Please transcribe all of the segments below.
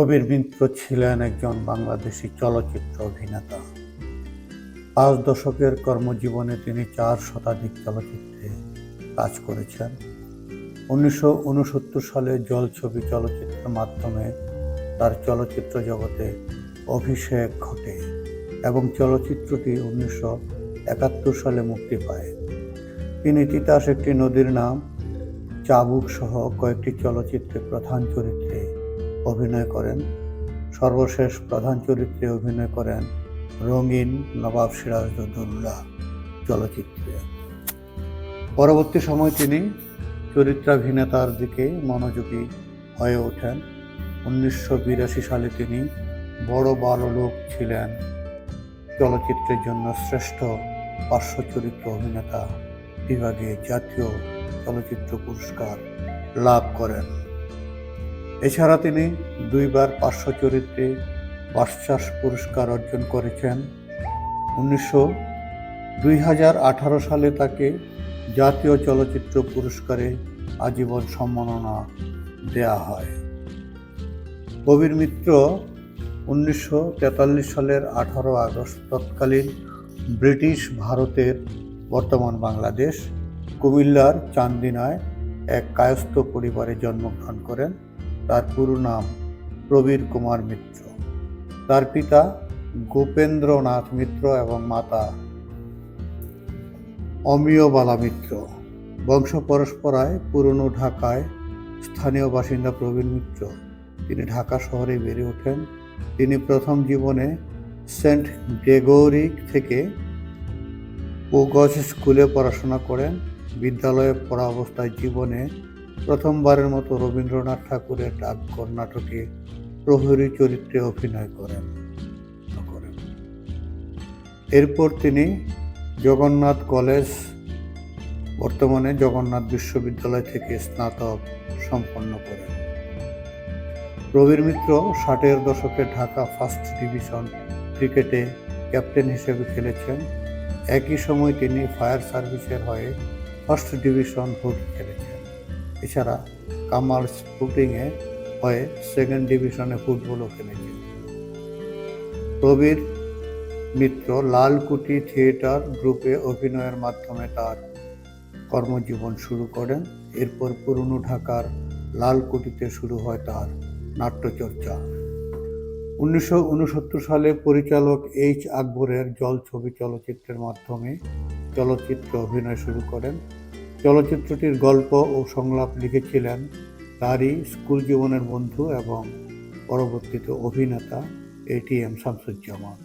প্রবীর মিত্র ছিলেন একজন বাংলাদেশী চলচ্চিত্র অভিনেতা। 5 দশকের কর্মজীবনে তিনি 4 শতাধিক চলচ্চিত্রে কাজ করেছেন। 1969 সালে জলছবি চলচ্চিত্রের মাধ্যমে তার চলচ্চিত্র জগতে অভিষেক ঘটে এবং চলচ্চিত্রটি 1971 সালে মুক্তি পায়। তিনি তিতাস একটি নদীর নাম, চাবুক সহ কয়েকটি চলচ্চিত্রে প্রধান চরিত্রে অভিনয় করেন। সর্বশেষ প্রধান চরিত্রে অভিনয় করেন রঙিন নবাব সিরাজউদ্দৌলা চলচ্চিত্রে। পরবর্তী সময় তিনি চরিত্রাভিনেতার দিকে মনোযোগী হয়ে ওঠেন। 1982 সালে তিনি বড় বাললোক ছিলেন চলচ্চিত্রের জন্য শ্রেষ্ঠ পার্শ্ব চরিত্র অভিনেতা বিভাগে জাতীয় চলচ্চিত্র পুরস্কার লাভ করেন। এছাড়া তিনি 2 বার পার্শ্ব চরিত্রে বাচসাস পুরস্কার অর্জন করেছেন। 2018 সালে তাকে জাতীয় চলচ্চিত্র পুরস্কারে আজীবন সম্মাননা দেয়া হয়। প্রবীর মিত্র 1943 সালের 18 আগস্ট তৎকালীন ব্রিটিশ ভারতের বর্তমান বাংলাদেশ কুমিল্লার চান্দিনায় এক কায়স্থ পরিবারে জন্মগ্রহণ করেন। তার পুরো নাম প্রবীর কুমার মিত্র। তার পিতা গোপেন্দ্রনাথ মিত্র এবং মাতা অমিয়বালা মিত্র। বংশ পরম্পরায় পুরনো ঢাকায় স্থানীয় বাসিন্দা প্রবীর মিত্র তিনি ঢাকা শহরে বেড়ে ওঠেন। তিনি প্রথম জীবনে সেন্ট গ্রেগরি থেকে পোগজ স্কুলে পড়াশোনা করেন। বিদ্যালয়ে পড়া অবস্থায় জীবনে প্রথমবারের মতো রবীন্দ্রনাথ ঠাকুরের ডাকঘর নাটকে প্রহরী চরিত্রে অভিনয় করেন। এরপর তিনি জগন্নাথ কলেজ, বর্তমানে জগন্নাথ বিশ্ববিদ্যালয় থেকে স্নাতক সম্পন্ন করেন। প্রবীর মিত্র 60-এর দশকে ঢাকা ফার্স্ট ডিভিশন ক্রিকেটে ক্যাপ্টেন হিসেবে খেলেছেন। একই সময় তিনি ফায়ার সার্ভিসের হয়ে ফার্স্ট ডিভিশন হকি খেলেছেন। এছাড়া কামাল স্পোর্টিংয়ে হয়ে সেকেন্ড ডিভিশনে ফুটবলও খেলেছেন। প্রবীর মিত্র লালকুটি থিয়েটার গ্রুপে অভিনয়ের মাধ্যমে তার কর্মজীবন শুরু করেন। এরপর পুরনো ঢাকার লালকুটিতে শুরু হয় তার নাট্যচর্চা। 1969 সালে পরিচালক এইচ আকবরের জলছবি চলচ্চিত্রের মাধ্যমে চলচ্চিত্রে অভিনয় শুরু করেন। চলচ্চিত্রটির গল্প ও সংলাপ লিখেছিলেন তারই স্কুল জীবনের বন্ধু এবং পরবর্তীতে অভিনেতা ATM শামসুজ্জামান।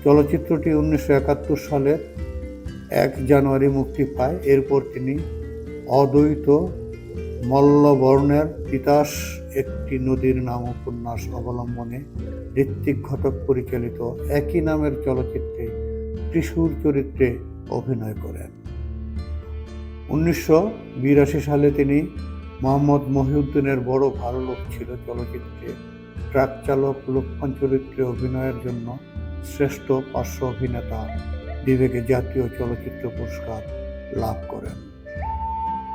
চলচ্চিত্রটি 1971 সালের 1 জানুয়ারি মুক্তি পায়। এরপর তিনি অদ্বৈত মল্লবর্ণের তিতাস একটি নদীর নাম উপন্যাস অবলম্বনে ঋত্বিক ঘটক পরিচালিত একই নামের চলচ্চিত্রে ত্রিশূর চরিত্রে অভিনয় করেন। 1982 সালে তিনি মোহাম্মদ মহিউদ্দিনের বড় ভালো লোক ছিল চলচ্চিত্রে ট্রাক চালক লক্ষ্মণ চরিত্রে অভিনয়ের জন্য শ্রেষ্ঠ পার্শ্ব অভিনেতা বিভাগে জাতীয় চলচ্চিত্র পুরস্কার লাভ করেন।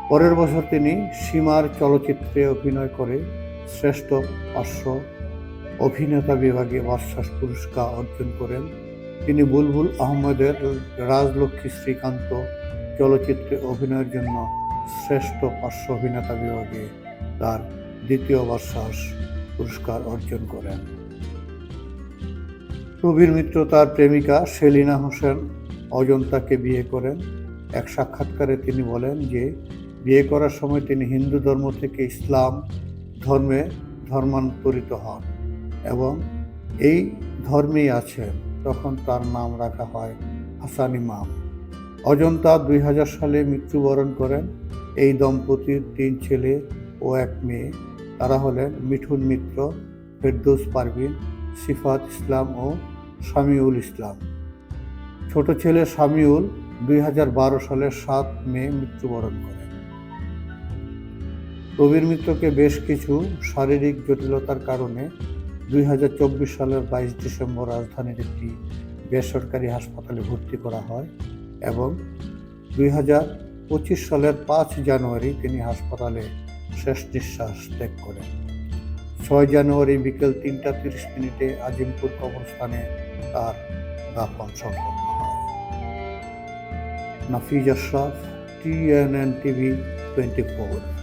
পরের বছর তিনি সীমার চলচ্চিত্রে অভিনয় করে শ্রেষ্ঠ পার্শ্ব অভিনেতা বিভাগে বাচসাস পুরস্কার অর্জন করেন। তিনি বুলবুল আহমেদের রাজলক্ষ্মী শ্রীকান্ত চলচ্চিত্রে অভিনয়ের জন্য শ্রেষ্ঠ পার্শ্ব অভিনেতা বিভাগে তার দ্বিতীয় বাচসাস পুরস্কার অর্জন করেন। প্রবীর মিত্র তার প্রেমিকা সেলিনা হোসেন অজন্তাকে বিয়ে করেন। এক সাক্ষাৎকারে তিনি বলেন যে বিয়ে করার সময় তিনি হিন্দু ধর্ম থেকে ইসলাম ধর্মে ধর্মান্তরিত হন এবং এই ধর্মেই আছেন। তখন তার নাম রাখা হয় হাসান ইমাম। অজন্তা 2000 সালে মৃত্যুবরণ করেন। এই দম্পতির 3 ছেলে ও 1 মেয়ে। তারা হলেন মিঠুন মিত্র, ফেরদৌস পারভিন, সিফাত ইসলাম ও শামিউল ইসলাম। ছোট ছেলে শামিউল 2012 সালের 7 মে মৃত্যুবরণ করেন। প্রবীর মিত্রকে বেশ কিছু শারীরিক জটিলতার কারণে 2024 সালের 22 ডিসেম্বর রাজধানীর একটি বেসরকারি হাসপাতালে ভর্তি করা হয় এবং 2025 সালের 5 জানুয়ারি তিনি হাসপাতালে শেষ নিঃশ্বাস ত্যাগ করেন। 6 জানুয়ারি বিকেল 3:30 আজিমপুর কবরস্থানে তার দাফন সম্পন্ন হয়। Nafiz Ashraf, TNN TV 24।